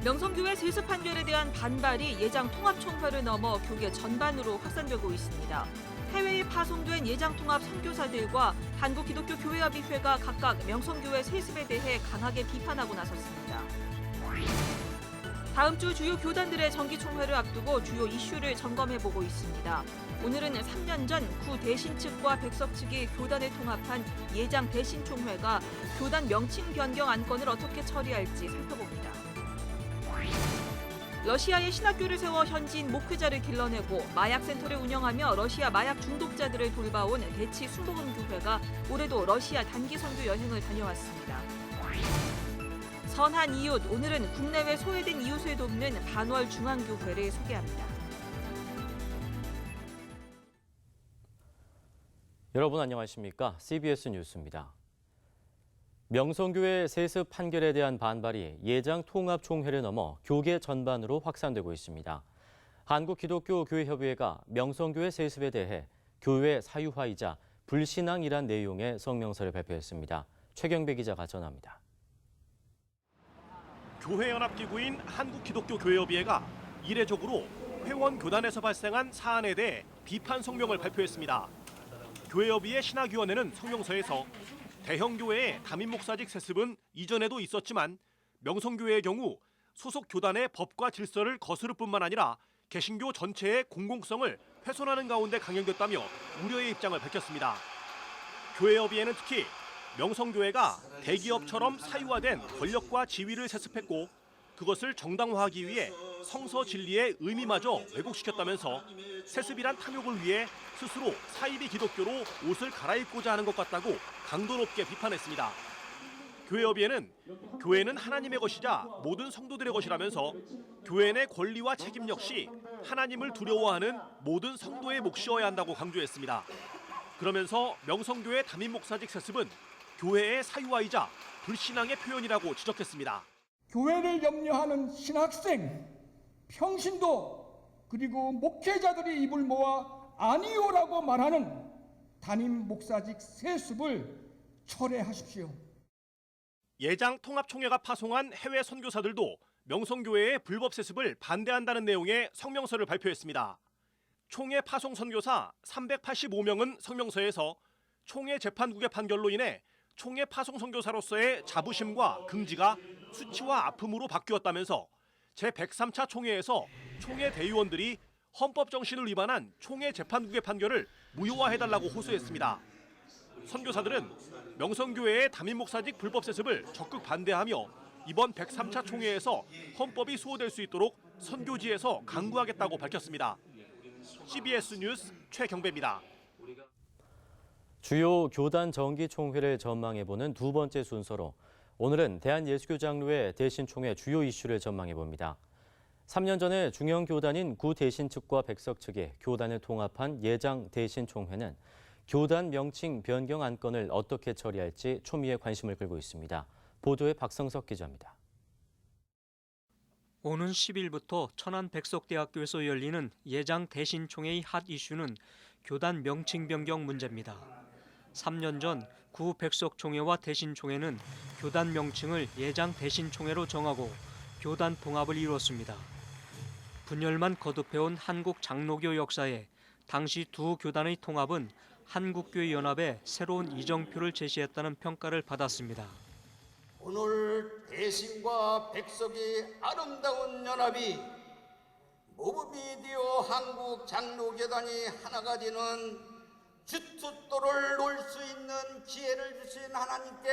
명성교회 세습 판결에 대한 반발이 예장 통합총회를 넘어 교계 전반으로 확산되고 있습니다. 해외에 파송된 예장 통합 선교사들과 한국기독교교회협의회가 각각 명성교회 세습에 대해 강하게 비판하고 나섰습니다. 다음 주 주요 교단들의 정기총회를 앞두고 주요 이슈를 점검해보고 있습니다. 오늘은 3년 전 구 대신 측과 백석 측이 교단을 통합한 예장 대신총회가 교단 명칭 변경 안건을 어떻게 처리할지 살펴봅니다. 러시아에 신학교를 세워 현지인 목회자를 길러내고 마약센터를 운영하며 러시아 마약 중독자들을 돌봐온 대치 순복음교회가 올해도 러시아 단기 선교 여행을 다녀왔습니다. 선한 이웃, 오늘은 국내외 소외된 이웃을 돕는 반월 중앙교회를 소개합니다. 여러분 안녕하십니까? CBS 뉴스입니다. 명성교회 세습 판결에 대한 반발이 예장 통합총회를 넘어 교계 전반으로 확산되고 있습니다. 한국기독교교회협의회가 명성교회 세습에 대해 교회 사유화이자 불신앙이란 내용의 성명서를 발표했습니다. 최경배 기자가 전합니다. 교회연합기구인 한국기독교교회협의회가 이례적으로 회원 교단에서 발생한 사안에 대해 비판 성명을 발표했습니다. 교회협의회 신학위원회는 성명서에서 대형 교회의 담임 목사직 세습은 이전에도 있었지만 명성교회의 경우 소속 교단의 법과 질서를 거스를 뿐만 아니라 개신교 전체의 공공성을 훼손하는 가운데 강행됐다며 우려의 입장을 밝혔습니다. 교회협의회는 특히 명성교회가 대기업처럼 사유화된 권력과 지위를 세습했고 그것을 정당화하기 위해 성서 진리의 의미마저 왜곡시켰다면서 세습이란 탐욕을 위해 스스로 사이비 기독교로 옷을 갈아입고자 하는 것 같다고 강도 높게 비판했습니다. 교회협의회는 교회는 하나님의 것이자 모든 성도들의 것이라면서 교회 내 권리와 책임 역시 하나님을 두려워하는 모든 성도의 몫이어야 한다고 강조했습니다. 그러면서 명성교회 담임 목사직 세습은 교회의 사유화이자 불신앙의 표현이라고 지적했습니다. 교회를 염려하는 신학생, 평신도 그리고 목회자들이 입을 모아 아니오라고 말하는 담임 목사직 세습을 철회하십시오. 예장 통합총회가 파송한 해외 선교사들도 명성교회의 불법 세습을 반대한다는 내용의 성명서를 발표했습니다. 총회 파송 선교사 385명은 성명서에서 총회 재판국의 판결로 인해 총회 파송 선교사로서의 자부심과 긍지가 수치와 아픔으로 바뀌었다면서 제103차 총회에서 총회 대의원들이 헌법 정신을 위반한 총회 재판국의 판결을 무효화해달라고 호소했습니다. 선교사들은 명성교회의 담임 목사직 불법 세습을 적극 반대하며 이번 103차 총회에서 헌법이 수호될 수 있도록 선교지에서 강구하겠다고 밝혔습니다. CBS 뉴스 최경배입니다. 주요 교단 정기총회를 전망해보는 두 번째 순서로 오늘은 대한예수교장로회 대신총회 주요 이슈를 전망해봅니다. 3년 전에 중형교단인 구 대신 측과 백석 측이 교단을 통합한 예장 대신총회는 교단 명칭 변경 안건을 어떻게 처리할지 초미의 관심을 끌고 있습니다. 보도에 박성석 기자입니다. 오는 10일부터 천안 백석대학교에서 열리는 예장 대신총회의 핫 이슈는 교단 명칭 변경 문제입니다. 3년 전 구 백석총회와 대신총회는 교단 명칭을 예장 대신총회로 정하고 교단 통합을 이뤘습니다. 분열만 거듭해온 한국 장로교 역사에 당시 두 교단의 통합은 한국교회 연합에 새로운 이정표를 제시했다는 평가를 받았습니다. 오늘 대신과 백석의 아름다운 연합이 모범이 되어 한국 장로교단이 하나가 되는 주춧돌을 놓을 수 있는 기회를 주신 하나님께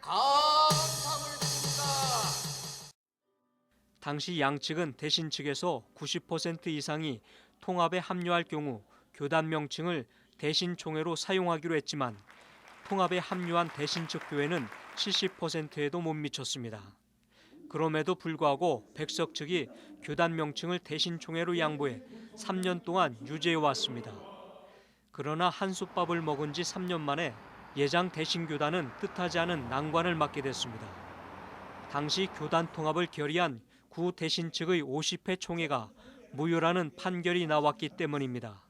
감사를 드립니다. 당시 양측은 대신 측에서 90% 이상이 통합에 합류할 경우 교단 명칭을 대신총회로 사용하기로 했지만 통합에 합류한 대신 측 교회는 70%에도 못 미쳤습니다. 그럼에도 불구하고 백석 측이 교단 명칭을 대신총회로 양보해 3년 동안 유지해왔습니다. 그러나 한솥밥을 먹은 지 3년 만에 예장 대신교단은 뜻하지 않은 난관을 맞게 됐습니다. 당시 교단 통합을 결의한 구 대신 측의 50회 총회가 무효라는 판결이 나왔기 때문입니다.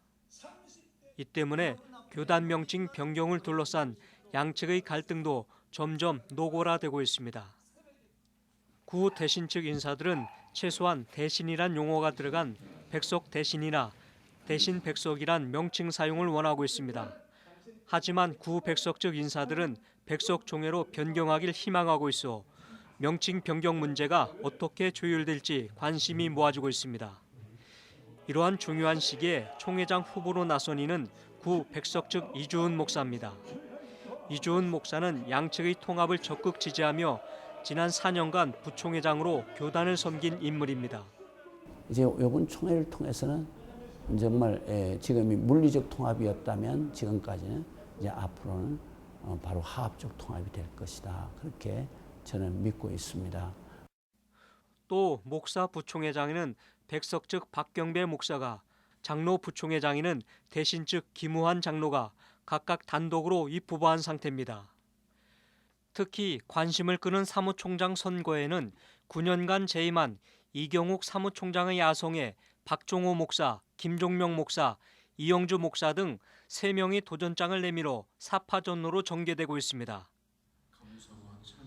이 때문에 교단 명칭 변경을 둘러싼 양측의 갈등도 점점 노골화되고 있습니다. 구 대신 측 인사들은 최소한 대신이란 용어가 들어간 백석 대신이나 대신 백석이란 명칭 사용을 원하고 있습니다. 하지만 구 백석 측 인사들은 백석 총회로 변경하길 희망하고 있어 명칭 변경 문제가 어떻게 조율될지 관심이 모아지고 있습니다. 이러한 중요한 시기에 총회장 후보로 나선 이는 구 백석 측 이주은 목사입니다. 이주은 목사는 양측의 통합을 적극 지지하며 지난 4년간 부총회장으로 교단을 섬긴 인물입니다. 이제 이번 총회를 통해서는 정말 지금이 물리적 통합이었다면 지금까지는 이제 앞으로는 바로 화합적 통합이 될 것이다. 그렇게 저는 믿고 있습니다. 또 목사 부총회장에는 백석 측 박경배 목사가, 장로 부총회장에는 대신 측 김우한 장로가 각각 단독으로 입후보한 상태입니다. 특히 관심을 끄는 사무총장 선거에는 9년간 재임한 이경욱 사무총장의 야성에 박종호 목사, 김종명 목사, 이영주 목사 등 3명이 도전장을 내밀어 사파전로로 전개되고 있습니다.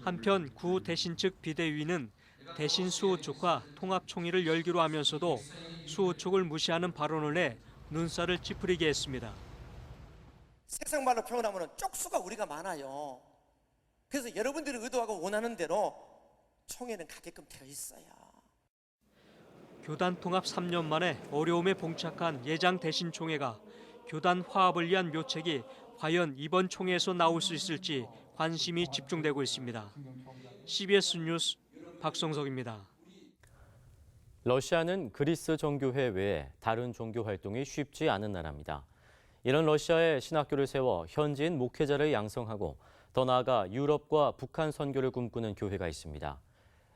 한편 구 대신 측 비대위는 대신 수호축과 통합총회를 열기로 하면서도 수호축을 무시하는 발언을 해 눈살을 찌푸리게 했습니다. 세상 말로 표현하면 쪽수가 우리가 많아요. 그래서 여러분들이 의도하고 원하는 대로 총회는 가게끔 되어 있어요. 교단 통합 3년 만에 어려움에 봉착한 예장 대신 총회가 교단 화합을 위한 묘책이 과연 이번 총회에서 나올 수 있을지 관심이 집중되고 있습니다. CBS 뉴스 박성석입니다. 러시아는 그리스 정교회 외에 다른 종교 활동이 쉽지 않은 나라입니다. 이런 러시아에 신학교를 세워 현지인 목회자를 양성하고 더 나아가 유럽과 북한 선교를 꿈꾸는 교회가 있습니다.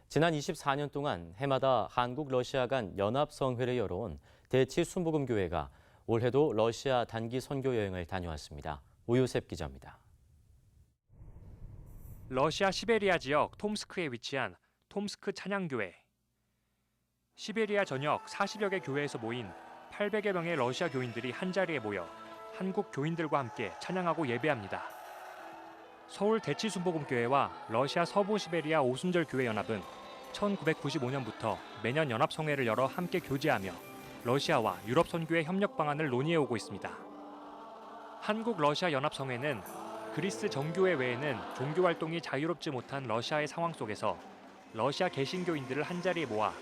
지난 24년 동안 해마다 한국 러시아 간 연합성회를 열어온 대치순복음교회가 올해도 러시아 단기 선교 여행을 다녀왔습니다. 오요셉 기자입니다. 러시아 시베리아 지역 톰스크에 위치한 톰스크 찬양교회. 시베리아 전역 40여 개 교회에서 모인 800여 명의 러시아 교인들이 한자리에 모여 한국 교인들과 함께 찬양하고 예배합니다. 서울 대치순복음교회와 러시아 서부 시베리아 오순절 교회 연합은 1995년부터 매년 연합성회를 열어 함께 교제하며 러시아와 유럽 선교의 협력 방안을 논의해오고 있습니다. 한국 러시아 연합성회는 그리스 정교회 외에는 종교 활동이 자유롭지 못한 러시아의 상황 속에서 러시아 개신교인들을 한자리에 모아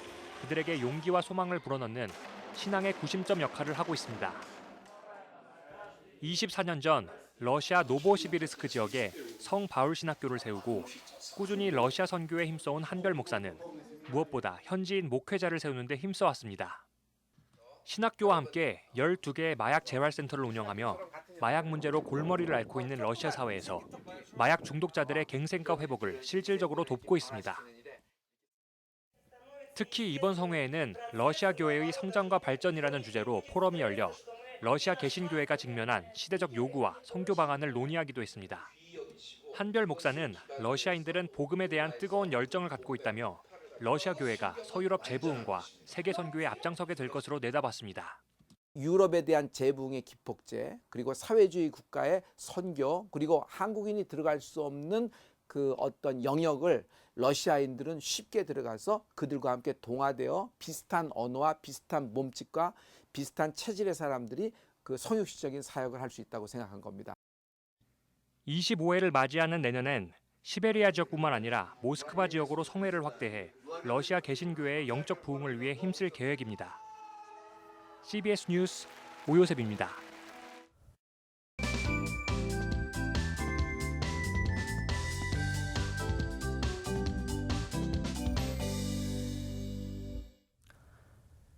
그들에게 용기와 소망을 불어넣는 신앙의 구심점 역할을 하고 있습니다. 24년 전 러시아 노보시비르스크 지역에 성 바울 신학교를 세우고 꾸준히 러시아 선교에 힘써온 한별 목사는 무엇보다 현지인 목회자를 세우는 데 힘써왔습니다. 신학교와 함께 12개의 마약 재활센터를 운영하며 마약 문제로 골머리를 앓고 있는 러시아 사회에서 마약 중독자들의 갱생과 회복을 실질적으로 돕고 있습니다. 특히 이번 성회에는 러시아 교회의 성장과 발전이라는 주제로 포럼이 열려 러시아 개신교회가 직면한 시대적 요구와 선교 방안을 논의하기도 했습니다. 한별 목사는 러시아인들은 복음에 대한 뜨거운 열정을 갖고 있다며 러시아 교회가 서유럽 재부흥과 세계 선교에 앞장서게 될 것으로 내다봤습니다. 유럽에 대한 재부흥의 기폭제, 그리고 사회주의 국가의 선교, 그리고 한국인이 들어갈 수 없는 그 어떤 영역을 러시아인들은 쉽게 들어가서 그들과 함께 동화되어 비슷한 언어와 비슷한 몸짓과 비슷한 체질의 사람들이 그 성육식적인 사역을 할 수 있다고 생각한 겁니다. 25회를 맞이하는 내년엔 시베리아 지역뿐만 아니라 모스크바 지역으로 성회를 확대해 러시아 개신교회의 영적 부흥을 위해 힘쓸 계획입니다. CBS 뉴스 오요셉입니다.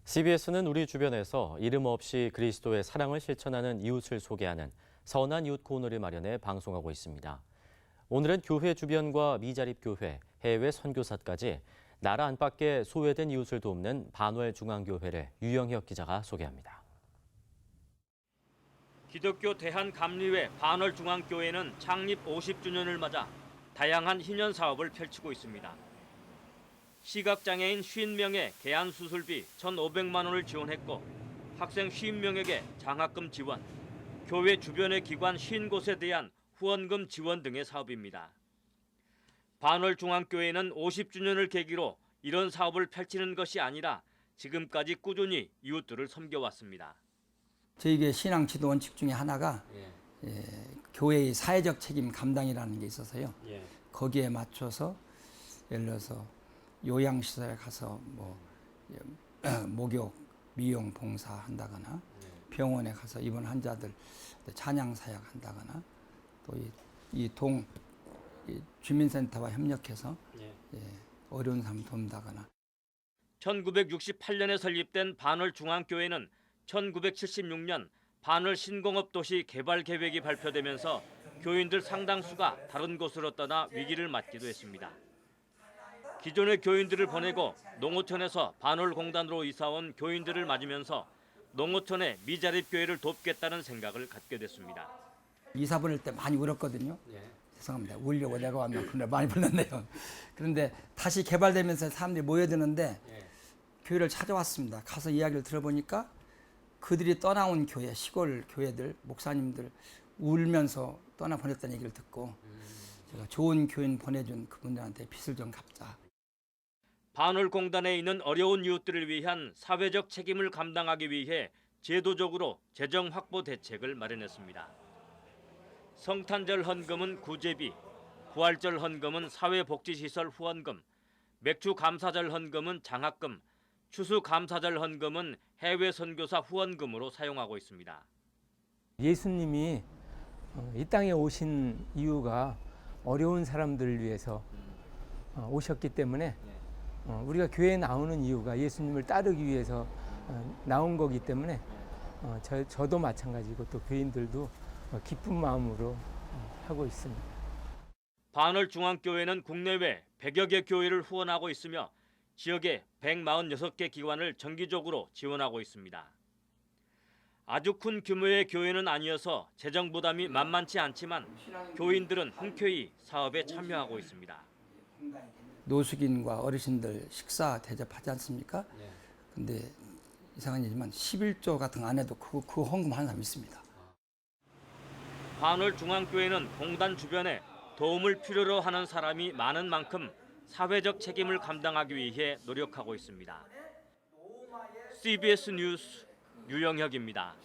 CBS는 우리 주변에서 이름 없이 그리스도의 사랑을 실천하는 이웃을 소개하는 선한 이웃 코너를 마련해 방송하고 있습니다. 오늘은 교회 주변과 미자립교회, 해외 선교사까지 나라 안팎의 소외된 이웃을 돕는 반월 중앙교회를 유영혁 기자가 소개합니다. 기독교 대한감리회 반월 중앙교회는 창립 50주년을 맞아 다양한 희년 사업을 펼치고 있습니다. 시각장애인 50명의 개안 수술비 1,500만 원을 지원했고 학생 50명에게 장학금 지원, 교회 주변의 기관 50곳에 대한 후원금 지원 등의 사업입니다. 반월중앙교회는 50주년을 계기로 이런 사업을 펼치는 것이 아니라 지금까지 꾸준히 이웃들을 섬겨왔습니다. 저희의 신앙 지도 원칙 중에 하나가 교회의 사회적 책임 감당이라는 게 있어서요. 거기에 맞춰서 예를 들어서 요양시설에 가서 뭐 목욕, 미용 봉사 한다거나 병원에 가서 입원 환자들 찬양 사역 한다거나 또 이 주민센터와 협력해서 어려운 사람 돕다거나. 1968년에 설립된 반월중앙교회는 1976년 반월 신공업도시 개발 계획이 발표되면서 교인들 상당수가 다른 곳으로 떠나 위기를 맞기도 했습니다. 기존의 교인들을 보내고 농어촌에서 반월공단으로 이사온 교인들을 맞으면서 농어촌의 미자립교회를 돕겠다는 생각을 갖게 됐습니다. 이사 보낼 때 많이 울었거든요. 죄송합니다. 울려고 내가 왔나 그런데 많이 불렀네요. 그런데 다시 개발되면서 사람들이 모여드는데 교회를 찾아왔습니다. 가서 이야기를 들어보니까 그들이 떠나온 교회, 시골 교회들, 목사님들 울면서 떠나보냈다는 얘기를 듣고 제가 좋은 교인 보내준 그분들한테 빚을 좀 갚자. 반월공단에 있는 어려운 이웃들을 위한 사회적 책임을 감당하기 위해 제도적으로 재정 확보 대책을 마련했습니다. 성탄절 헌금은 구제비, 부활절 헌금은 사회복지시설 후원금, 맥주감사절 헌금은 장학금, 추수감사절 헌금은 해외 선교사 후원금으로 사용하고 있습니다. 예수님이 이 땅에 오신 이유가 어려운 사람들을 위해서 오셨기 때문에 우리가 교회에 나오는 이유가 예수님을 따르기 위해서 나온 거기 때문에 저도 마찬가지고 또 교인들도 기쁜 마음으로 하고 있습니다. 반월중앙교회는 국내외 100여 개 교회를 후원하고 있으며 지역에 146개 기관을 정기적으로 지원하고 있습니다. 아주 큰 규모의 교회는 아니어서 재정 부담이 만만치 않지만 교인들은 흔쾌히 사업에 참여하고 있습니다. 노숙인과 어르신들 식사 대접하지 않습니까? 근데 이상한 일이지만 11조 같은 거 안 해도 그 헌금 하는 사람 있습니다. 반월중앙교회는 공단 주변에 도움을 필요로 하는 사람이 많은 만큼 사회적 책임을 감당하기 위해 노력하고 있습니다. CBS 뉴스 유영혁입니다.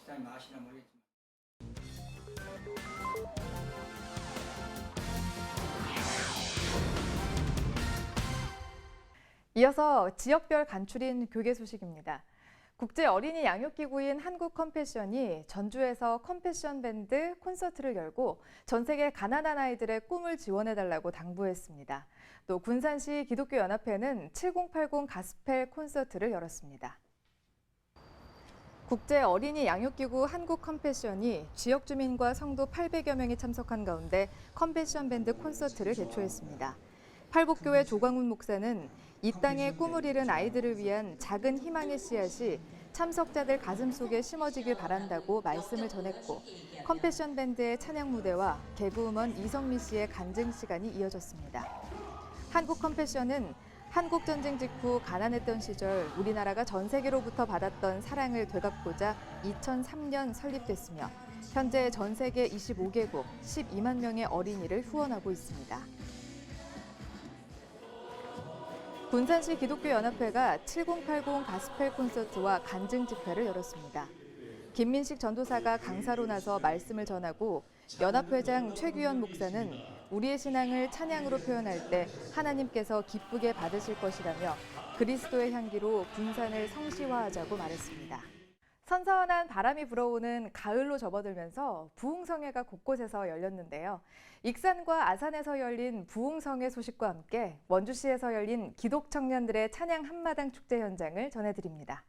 이어서 지역별 간추린 교계 소식입니다. 국제 어린이 양육기구인 한국컴패션이 전주에서 컴패션 밴드 콘서트를 열고 전 세계 가난한 아이들의 꿈을 지원해달라고 당부했습니다. 또 군산시 기독교연합회는 7080 가스펠 콘서트를 열었습니다. 국제 어린이 양육기구 한국컴패션이 지역 주민과 성도 800여 명이 참석한 가운데 컴패션 밴드 콘서트를 개최했습니다. 팔복교회 조광훈 목사는 이 땅에 꿈을 이룬 아이들을 위한 작은 희망의 씨앗이 참석자들 가슴 속에 심어지길 바란다고 말씀을 전했고 컴패션 밴드의 찬양 무대와 개그우먼 이성미 씨의 간증 시간이 이어졌습니다. 한국 컴패션은 한국 전쟁 직후 가난했던 시절 우리나라가 전 세계로부터 받았던 사랑을 되갚고자 2003년 설립됐으며 현재 전 세계 25개국 12만 명의 어린이를 후원하고 있습니다. 군산시 기독교연합회가 7080 가스펠 콘서트와 간증 집회를 열었습니다. 김민식 전도사가 강사로 나서 말씀을 전하고 연합회장 최규현 목사는 우리의 신앙을 찬양으로 표현할 때 하나님께서 기쁘게 받으실 것이라며 그리스도의 향기로 군산을 성시화하자고 말했습니다. 선선한 바람이 불어오는 가을로 접어들면서 부흥성회가 곳곳에서 열렸는데요. 익산과 아산에서 열린 부흥성회 소식과 함께 원주시에서 열린 기독청년들의 찬양 한마당 축제 현장을 전해드립니다.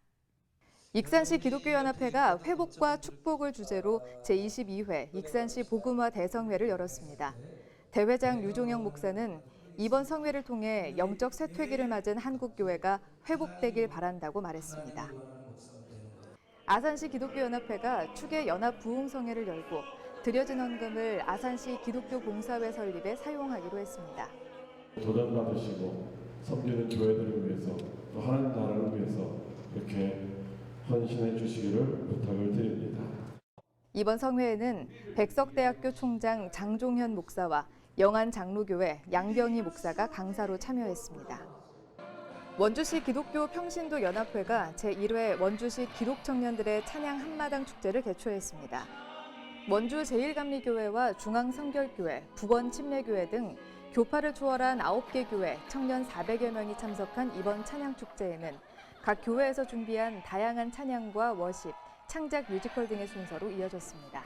익산시 기독교연합회가 회복과 축복을 주제로 제22회 익산시 복음화 대성회를 열었습니다. 대회장 류종영 목사는 이번 성회를 통해 영적 쇠퇴기를 맞은 한국교회가 회복되길 바란다고 말했습니다. 아산시 기독교연합회가 추계 연합 부흥성회를 열고 드려진 헌금을 아산시 기독교 봉사회 설립에 사용하기로 했습니다. 도전받으시고 섬기는 교회들을 위해서 또 하나님 나라를 위해서 이렇게 헌신해 주시기를 부탁을 드립니다. 이번 성회에는 백석대학교 총장 장종현 목사와 영안 장로교회 양병희 목사가 강사로 참여했습니다. 원주시 기독교 평신도 연합회가 제1회 원주시 기독청년들의 찬양 한마당 축제를 개최했습니다. 원주 제1감리교회와 중앙성결교회, 북원침례교회 등 교파를 초월한 9개 교회, 청년 400여 명이 참석한 이번 찬양축제에는 각 교회에서 준비한 다양한 찬양과 워십, 창작 뮤지컬 등의 순서로 이어졌습니다.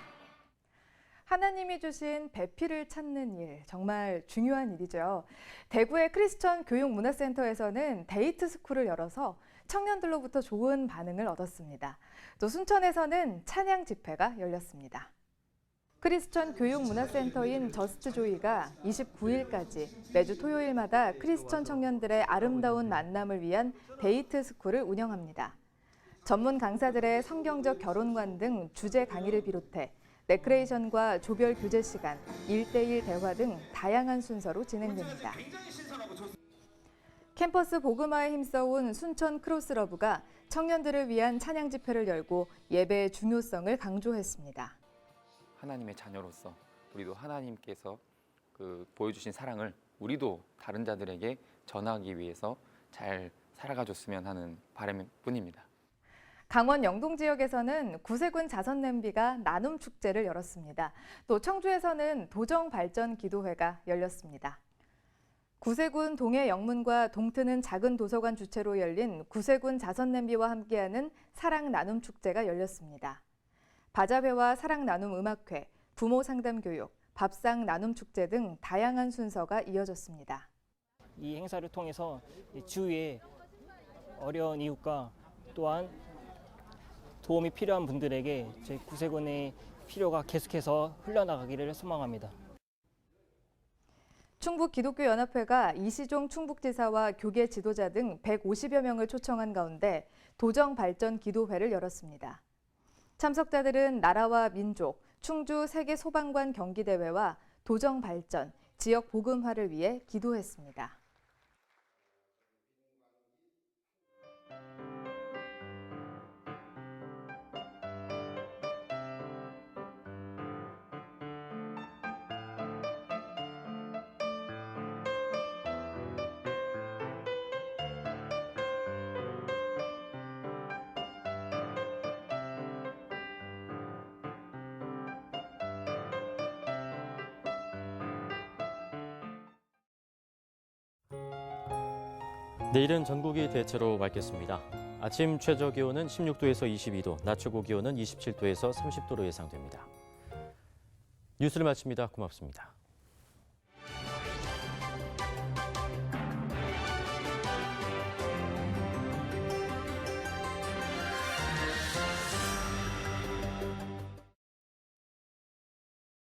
하나님이 주신 배필을 찾는 일, 정말 중요한 일이죠. 대구의 크리스천 교육문화센터에서는 데이트 스쿨을 열어서 청년들로부터 좋은 반응을 얻었습니다. 또 순천에서는 찬양 집회가 열렸습니다. 크리스천 교육문화센터인 저스트조이가 29일까지 매주 토요일마다 크리스천 청년들의 아름다운 만남을 위한 데이트 스쿨을 운영합니다. 전문 강사들의 성경적 결혼관 등 주제 강의를 비롯해 레크레이션과 조별 교제 시간, 1대1 대화 등 다양한 순서로 진행됩니다. 캠퍼스 복음화에 힘써온 순천 크로스러브가 청년들을 위한 찬양 집회를 열고 예배의 중요성을 강조했습니다. 하나님의 자녀로서 우리도 하나님께서 보여주신 사랑을 우리도 다른 자들에게 전하기 위해서 잘 살아가줬으면 하는 바람 뿐입니다. 강원 영동 지역에서는 구세군 자선냄비가 나눔 축제를 열었습니다. 또 청주에서는 도정발전 기도회가 열렸습니다. 구세군 동해 영문과 동트는 작은 도서관 주최로 열린 구세군 자선냄비와 함께하는 사랑 나눔 축제가 열렸습니다. 바자회와 사랑 나눔 음악회, 부모 상담 교육, 밥상 나눔 축제 등 다양한 순서가 이어졌습니다. 이 행사를 통해서 주위에 어려운 이웃과 또한 도움이 필요한 분들에게 저희 구세군의 필요가 계속해서 흘러나가기를 소망합니다. 충북기독교연합회가 이시종 충북지사와 교계 지도자 등 150여 명을 초청한 가운데 도정발전 기도회를 열었습니다. 참석자들은 나라와 민족, 충주 세계소방관 경기대회와 도정발전, 지역 복음화를 위해 기도했습니다. 내일은 전국이 대체로 맑겠습니다. 아침 최저 기온은 16도에서 22도, 낮 최고 기온은 27도에서 30도로 예상됩니다. 뉴스를 마칩니다. 고맙습니다.